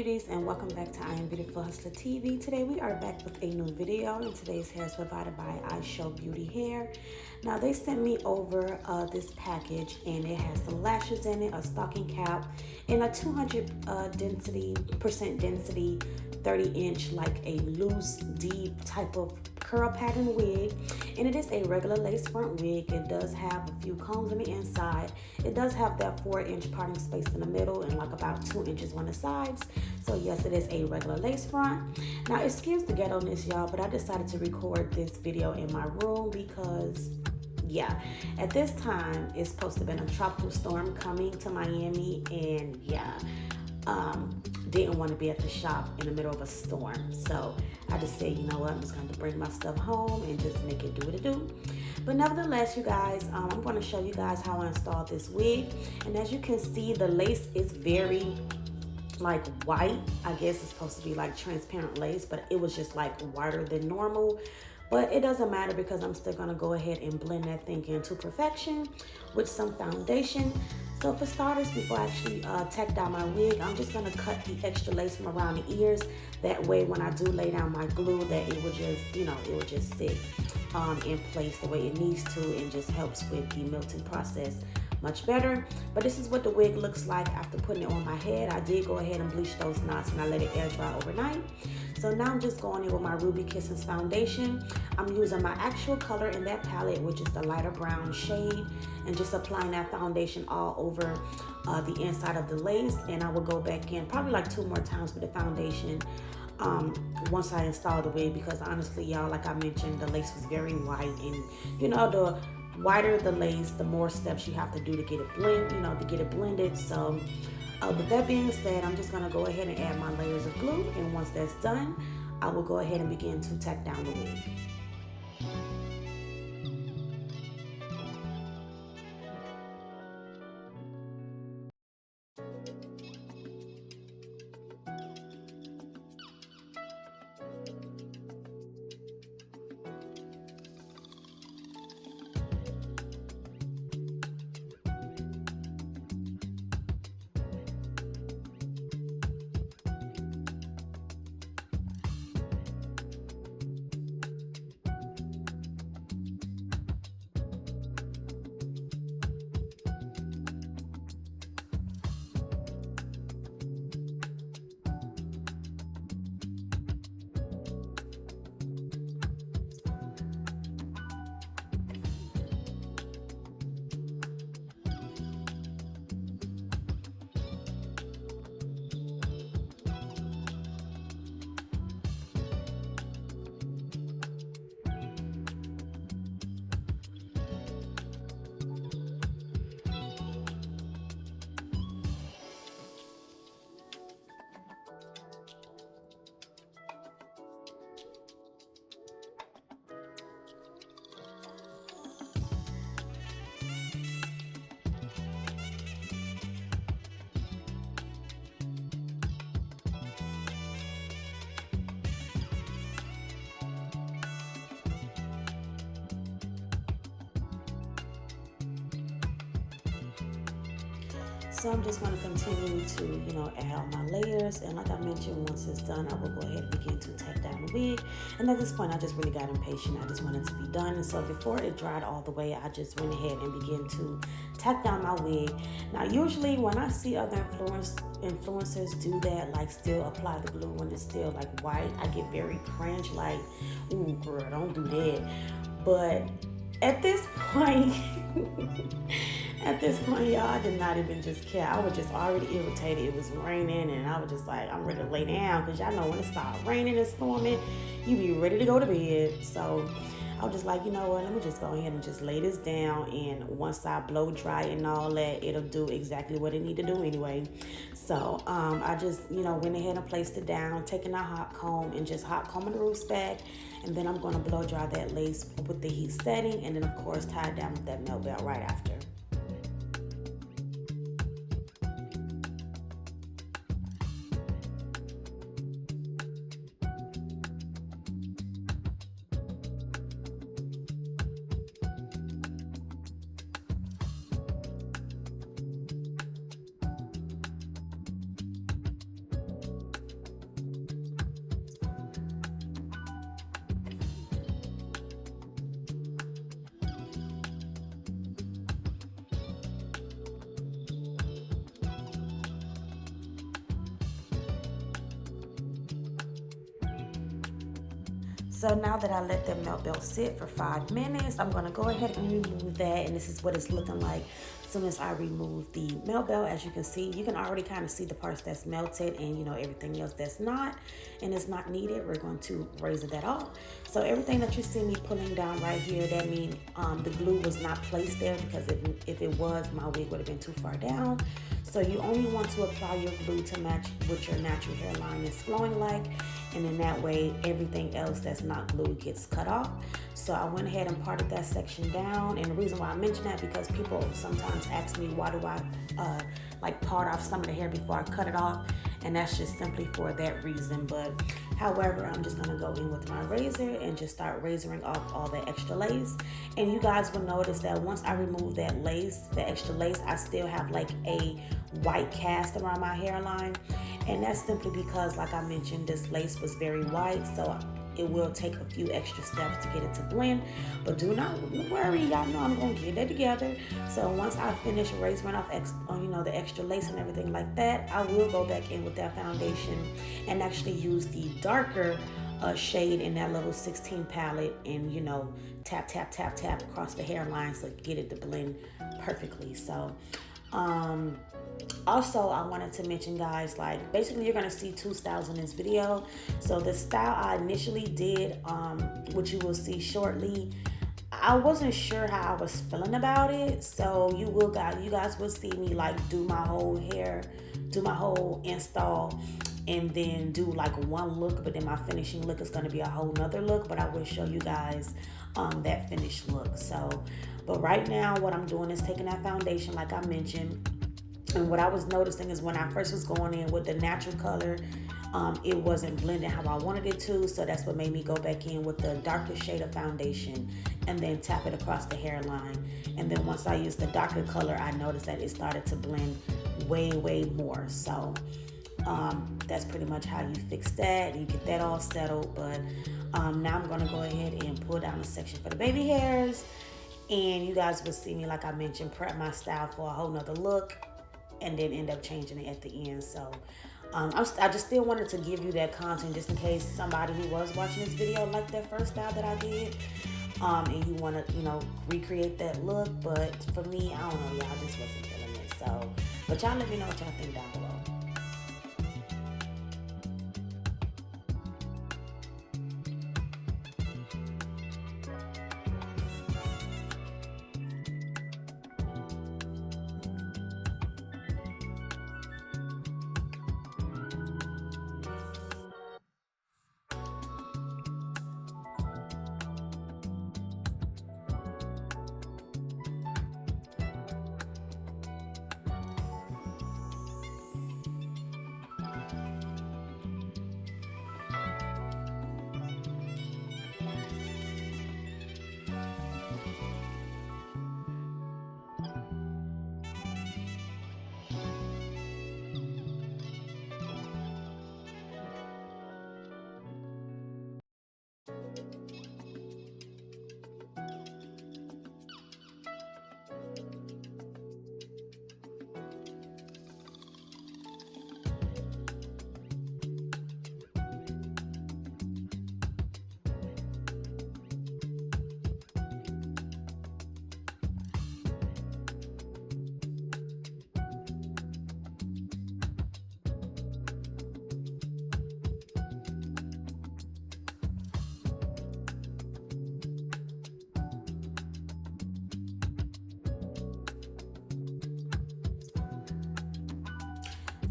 beauties, and welcome back to IAmBeautifulHustlerTV. Today we are back with a new video, and today's hair is provided by Ishowbeauty hair. Now they sent me over this package, and it has some lashes in it, a stocking cap, and a 200% density 30-inch, like a loose, deep type of curl pattern wig. And it is a regular lace front wig. It does have a few combs on the inside. It does have that 4-inch parting space in the middle and like about 2 inches on the sides. So yes, it is a regular lace front. Now excuse the ghetto-ness, y'all, but I decided to record this video in my room because yeah, at this time it's supposed to have been a tropical storm coming to Miami, and yeah, didn't want to be at the shop in the middle of a storm. So I just said, you know what, I'm just going to bring my stuff home and just make it do what it do. But nevertheless, you guys, I'm going to show you guys how I installed this wig. And as you can see, the lace is very like white. I guess it's supposed to be like transparent lace, but it was just like whiter than normal. But it doesn't matter because I'm still going to go ahead and blend that thing into perfection with some foundation. So for starters, before I actually tack down my wig, I'm just going to cut the extra lace from around the ears. That way when I do lay down my glue, that it will just, you know, it will just sit in place the way it needs to, and just helps with the melting process much better. But this is what the wig looks like after putting it on my head. I did go ahead and bleach those knots and I let it air dry overnight. So now I'm just going in with my Ruby Kisses foundation. I'm using my actual color in that palette, which is the lighter brown shade, and just applying that foundation all over the inside of the lace. And I will go back in probably like 2 more times with the foundation once I install the wig, because honestly, y'all, like I mentioned, the lace was very white, and you know, the whiter the lace, the more steps you have to do to get it blended. So with that being said, I'm just gonna go ahead and add my layers of glue, and once that's done, I will go ahead and begin to tack down the wig. So I'm just going to continue to, you know, add all my layers. And like I mentioned, once it's done, I will go ahead and begin to tack down the wig. And at this point, I just really got impatient. I just wanted to be done. And so before it dried all the way, I just went ahead and began to tack down my wig. Now, usually when I see other influencers do that, like still apply the glue when it's still like white, I get very cringe, like, ooh, girl, don't do that. But at this point, y'all, I did not even just care. I was just already irritated. It was raining, and I was just like, I'm ready to lay down, because y'all know when it starts raining and storming, you be ready to go to bed. So I was just like, you know what, let me just go ahead and just lay this down, and once I blow dry and all that, it'll do exactly what it need to do anyway. So I just, you know, went ahead and placed it down, taking a hot comb and just hot combing the roots back, and then I'm going to blow dry that lace with the heat setting, and then of course tie it down with that melt belt right after. So now that I let that melt belt sit for 5 minutes, I'm gonna go ahead and remove that, and this is what it's looking like as soon as I remove the melt belt. As you can see, you can already kind of see the parts that's melted and, you know, everything else that's not and is not needed. We're going to razor that off. So everything that you see me pulling down right here, that means the glue was not placed there, because if it was, my wig would have been too far down. So you only want to apply your glue to match what your natural hairline is flowing like, and in that way everything else that's not glue gets cut off. So I went ahead and parted that section down, and the reason why I mention that, because people sometimes ask me why do I like part off some of the hair before I cut it off, and that's just simply for that reason. But however, I'm just gonna go in with my razor and just start razoring off all the extra lace. And you guys will notice that once I remove that lace, the extra lace, I still have like a white cast around my hairline. And that's simply because, like I mentioned, this lace was very white, so it will take a few extra steps to get it to blend. But do not worry, y'all know I'm gonna get that together. So once I finish razoring off the extra lace and everything like that, I will go back in with that foundation and actually use the darker shade in that little 16 palette, and tap tap tap tap across the hairline so get it to blend perfectly. So also, I wanted to mention, guys, like basically you're gonna see two styles in this video. So the style I initially did, which you will see shortly, I wasn't sure how I was feeling about it. So you guys will see me like do my whole hair, do my whole install, and then do like one look, but then my finishing look is gonna be a whole nother look. But I will show you guys that finished look. So, but right now what I'm doing is taking that foundation, like I mentioned. And what I was noticing is when I first was going in with the natural color, it wasn't blending how I wanted it to. So that's what made me go back in with the darker shade of foundation and then tap it across the hairline. And then once I used the darker color, I noticed that it started to blend way, way more. So that's pretty much how you fix that. You get that all settled. But now I'm going to go ahead and pull down a section for the baby hairs. And you guys will see me, like I mentioned, prep my style for a whole nother look, and then end up changing it at the end. So I just still wanted to give you that content just in case somebody who was watching this video liked that first style that I did, and you want to recreate that look. But for me, I don't know, y'all, I just wasn't feeling it. So but y'all let me know what y'all think down below.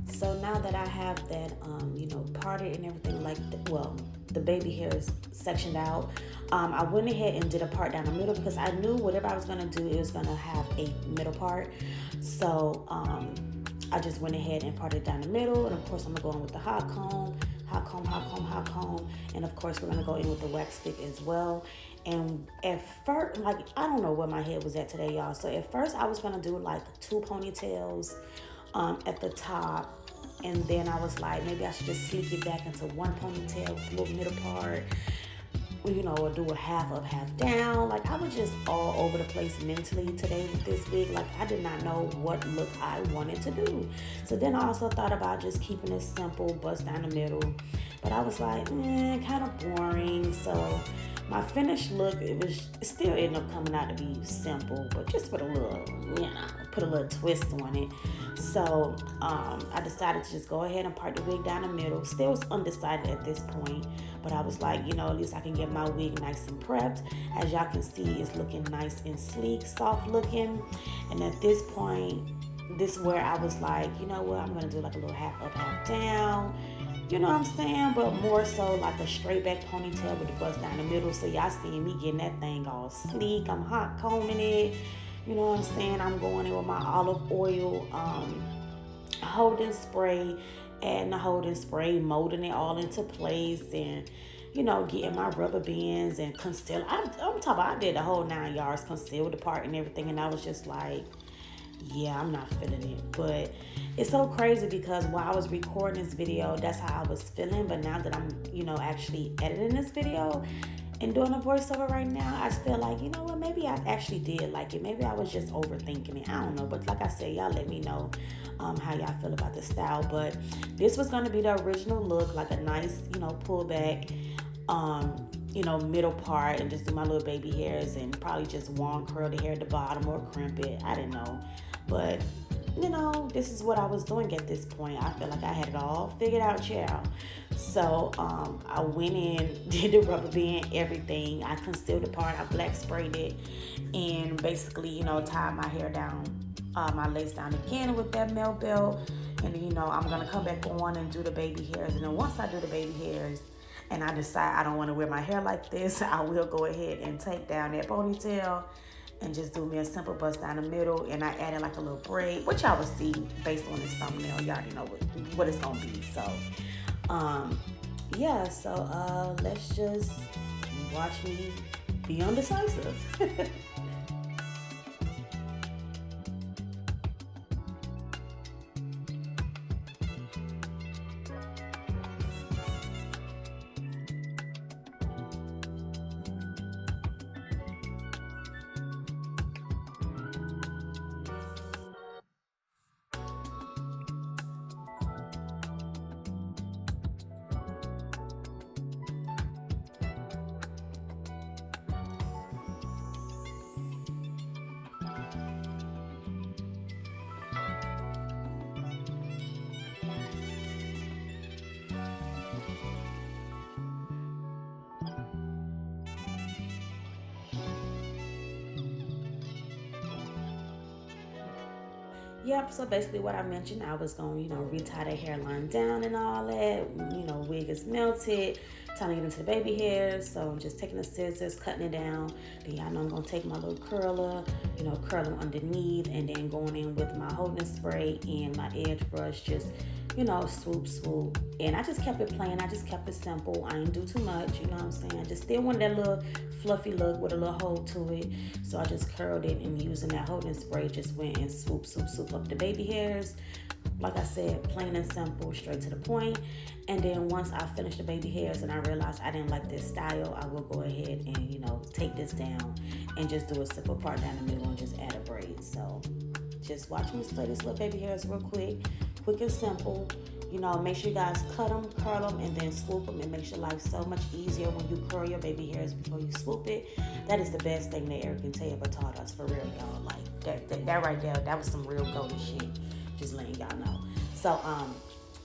So now that I have that, parted and everything, like the baby hairs sectioned out, I went ahead and did a part down the middle because I knew whatever I was gonna do, it was gonna have a middle part. So I just went ahead and parted down the middle, and of course I'm gonna go in with the hot comb, and of course we're gonna go in with the wax stick as well. And at first, like, I don't know where my head was at today, y'all. So at first I was gonna do like 2 ponytails at the top, and then I was like, maybe I should just sleek it back into 1 ponytail with a little middle part, or do a half up, half down. Like, I was just all over the place mentally today with this wig. Like, I did not know what look I wanted to do. So then I also thought about just keeping it simple, bust down the middle. but I was like, kind of boring. So my finished look, it still ended up coming out to be simple, but just with a little, put a little twist on it. So I decided to just go ahead and part the wig down the middle. Still was undecided at this point, but I was like, at least I can get my wig nice and prepped. As y'all can see, it's looking nice and sleek, soft looking. And at this point, this is where I was like, you know what, I'm gonna do like a little half up, half down. You know what I'm saying? But more so like a straight back ponytail with the bust down the middle. So y'all seeing me getting that thing all sleek. I'm hot combing it. You know what I'm saying? I'm going in with my olive oil holding spray, adding the holding spray, molding it all into place, and getting my rubber bands and concealer. I'm talking about, I did the whole 9 yards, concealed the part and everything, and I was just like, yeah, I'm not feeling it. But it's so crazy because while I was recording this video, that's how I was feeling. But now that I'm, actually editing this video and doing a voiceover right now, I still like, you know what, maybe I actually did like it. Maybe I was just overthinking it. I don't know. But like I said, y'all let me know how y'all feel about the style. But this was going to be the original look, like a nice, pullback, middle part, and just do my little baby hairs and probably just one curl the hair at the bottom or crimp it. I didn't know. But, this is what I was doing at this point. I feel like I had it all figured out, child. So I went in, did the rubber band, everything. I concealed the part. I black sprayed it and basically, tied my hair down, my lace down again with that melt belt. And then, I'm going to come back on and do the baby hairs. And then once I do the baby hairs and I decide I don't want to wear my hair like this, I will go ahead and take down that ponytail and just do me a simple bust down the middle, and I added like a little braid, which y'all will see based on this thumbnail. Y'all already know what it's gonna be. So so let's just watch me be undecisive. Yep, so basically what I mentioned, I was going to, retie the hairline down and all that. Wig is melted, time to get into the baby hairs. So I'm just taking the scissors, cutting it down. Then y'all know I'm going to take my little curler, curl them underneath, and then going in with my holding spray and my edge brush, just, swoop, swoop. And I just kept it plain. I just kept it simple. I didn't do too much, you know what I'm saying? I just still wanted that little fluffy look with a little hold to it. So I just curled it, and using that holding spray, just went and swoop, swoop, swoop up the baby hairs. Like I said, plain and simple, straight to the point. And then once I finished the baby hairs and I realized I didn't like this style, I will go ahead and, take this down and just do a simple part down the middle and just add a braid. So just watch me split this little baby hairs real quick and simple. Make sure you guys cut them, curl them, and then swoop them. It makes your life so much easier when you curl your baby hairs before you swoop it. That is the best thing that Eric and Tay ever taught us, for real, y'all. Like that right there, that was some real golden shit. Just letting y'all know. So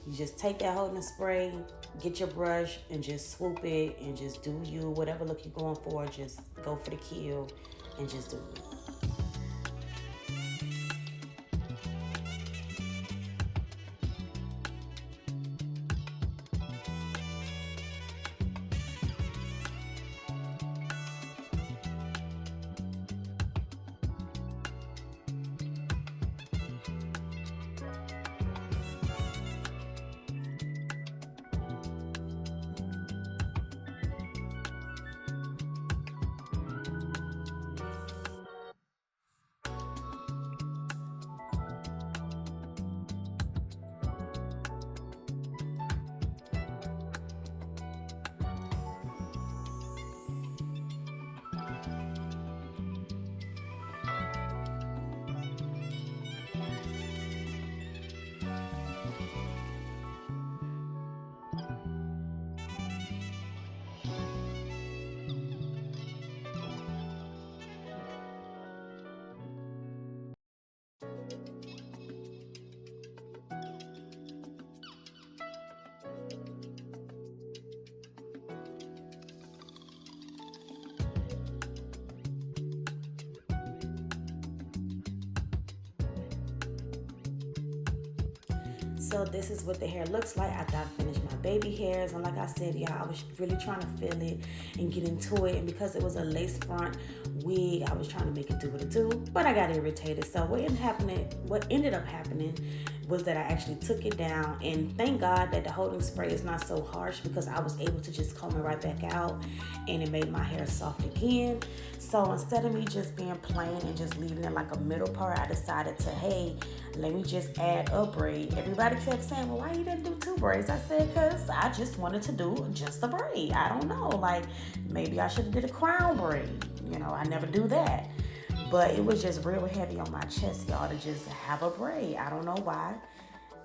you just take that holding spray, get your brush, and just swoop it, and just do you, whatever look you're going for. Just go for the kill and just do it. So this is what the hair looks like after I finished my baby hairs. And like I said, y'all, I was really trying to feel it and get into it. And because it was a lace front wig, I was trying to make it do what it do, but I got irritated. So what ended up happening was that I actually took it down, and thank God that the holding spray is not so harsh, because I was able to just comb it right back out, and it made my hair soft again. So instead of me just being plain and just leaving it like a middle part, I decided to, hey, let me just add a braid. Everybody kept saying, well, why you didn't do 2 braids? I said, because I just wanted to do just a braid. I don't know, like maybe I should have did a crown braid. You know, I never do that. But it was just real heavy on my chest, y'all, to just have a braid. I don't know why.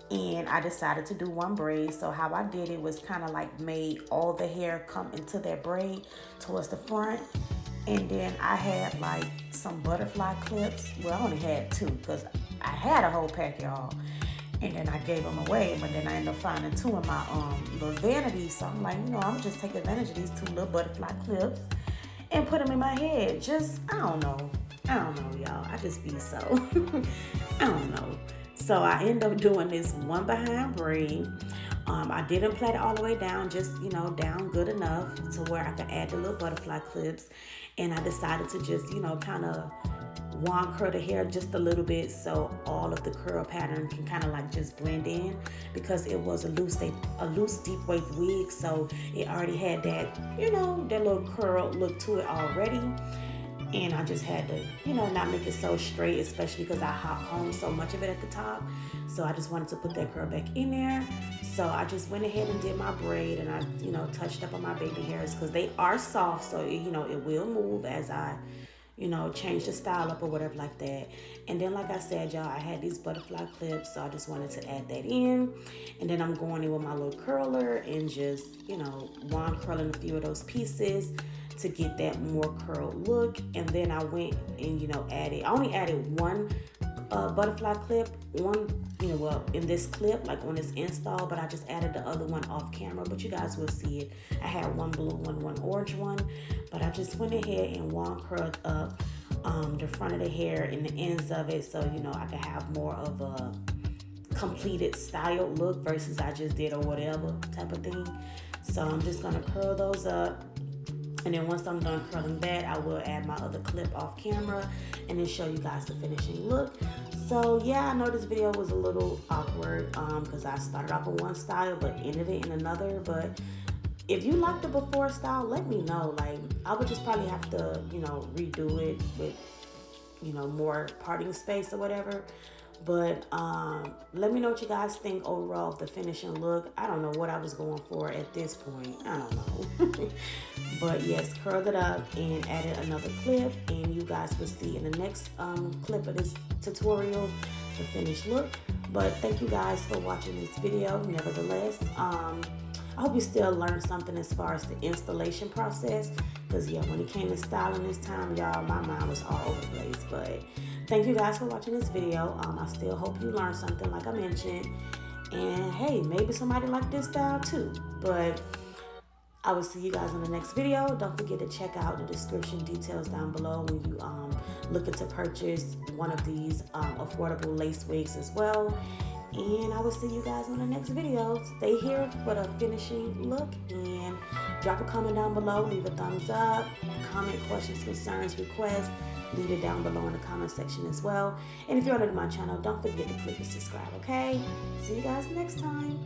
And I decided to do 1 braid. So how I did it was kind of like made all the hair come into that braid towards the front. And then I had like some butterfly clips. Well, I only had 2 because I had a whole pack, y'all. And then I gave them away. But then I ended up finding 2 in my little vanity. So I'm like, you know, I'm going to just take advantage of these 2 little butterfly clips and put them in my head. Just, I don't know, y'all. I just be so, I don't know. So I end up doing this 1 behind braid. I didn't plait it all the way down, just, you know, down good enough to where I could add the little butterfly clips. And I decided to just, you know, kind of wand curl the hair just a little bit so all of the curl pattern can kind of like just blend in, because it was a loose deep wave wig. So it already had that, you know, that little curl look to it already. And I just had to, you know, not make it so straight, especially because I hot combed so much of it at the top. So I just wanted to put that curl back in there. So I just went ahead and did my braid, and I, you know, touched up on my baby hairs because they are soft. So, you know, it will move as I, you know, change the style up or whatever like that. And then, like I said, y'all, I had these butterfly clips, so I just wanted to add that in. And then I'm going in with my little curler and just, you know, wand curling a few of those pieces to get that more curled look. And then I went and, you know, I only added 1 butterfly clip, well, in this clip, like on this install, but I just added the other one off camera, but you guys will see it. I had 1 blue one, 1 orange one, but I just went ahead and wand curled up the front of the hair and the ends of it, so, you know, I could have more of a completed styled look versus I just did or whatever type of thing. So I'm just gonna curl those up. And then once I'm done curling that, I will add my other clip off camera and then show you guys the finishing look. So yeah, I know this video was a little awkward because I started off with one style but ended it in another. But if you like the before style, let me know. Like, I would just probably have to, you know, redo it with, you know, more parting space or whatever. But let me know what you guys think overall of the finishing look. I don't know what I was going for at this point. I don't know. But yes, curled it up and added another clip. And you guys will see in the next clip of this tutorial the finished look. But thank you guys for watching this video. Nevertheless, I hope you still learned something as far as the installation process. Because yeah, when it came to styling this time, y'all, my mind was all over the place. But thank you guys for watching this video. I still hope you learned something like I mentioned. And hey, maybe somebody liked this style too. But I will see you guys in the next video. Don't forget to check out the description details down below when you looking to purchase one of these affordable lace wigs as well. And I will see you guys in the next video. Stay here for the finishing look, and drop a comment down below. Leave a thumbs up. Comment, questions, concerns, requests. Leave it down below in the comment section as well. And if you're new to my channel, don't forget to click the subscribe, okay? See you guys next time.